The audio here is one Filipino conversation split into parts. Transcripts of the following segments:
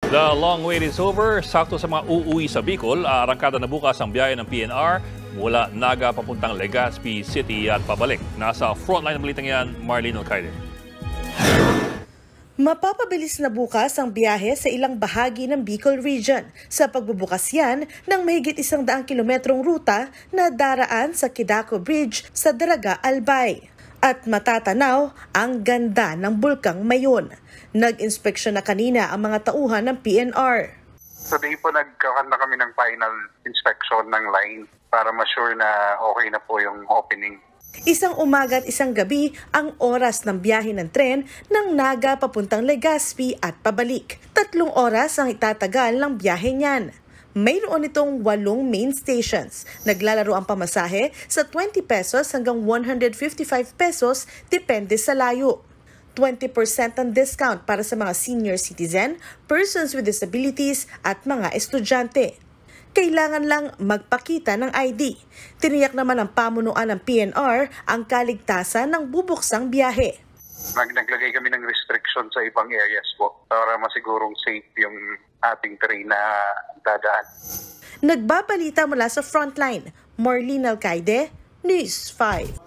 The long wait is over. Sakto sa mga uuwi sa Bicol, arangkada na bukas ang biyahe ng PNR mula Naga papuntang Legazpi City at pabalik. Nasa frontline ng balitang yan, Marlene Alcaide. Mapapabilis na bukas ang biyahe sa ilang bahagi ng Bicol Region. Sa pagbubukas yan ng mahigit 100 kilometrong ruta na daraan sa Quidaco Bridge sa Daraga, Albay. At matatanaw ang ganda ng Bulkang Mayon. Nag-inspeksyon na kanina ang mga tauhan ng PNR. Today po nagkaroon na kami ng final inspection ng line para ma-sure na okay na po yung opening. Isang umaga at isang gabi ang oras ng biyahe ng tren ng Naga papuntang Legazpi at pabalik. 3 oras ang itatagal ng biyahe niyan. Mayroon itong 8 main stations. Naglalaro ang pamasahe sa 20 pesos hanggang 155 pesos depende sa layo. 20% ang discount para sa mga senior citizen, persons with disabilities at mga estudyante. Kailangan lang magpakita ng ID. Tiniyak naman ng pamunuan ng PNR ang kaligtasan ng bubuksang biyahe. Naglagay kami ng restriction sa ibang areas po para masigurong safe yung ating train na dadaan. Nagbabalita mula sa frontline, Marlene Alcaide, News 5.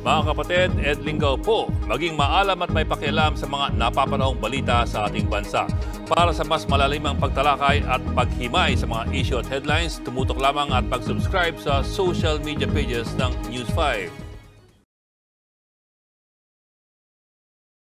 Mga kapatid, Ed Lingaw po, maging maalam at may pakialam sa mga napapanahong balita sa ating bansa. Para sa mas malalimang pagtalakay at paghimay sa mga issue at headlines, tumutok lamang at pag-subscribe sa social media pages ng News 5.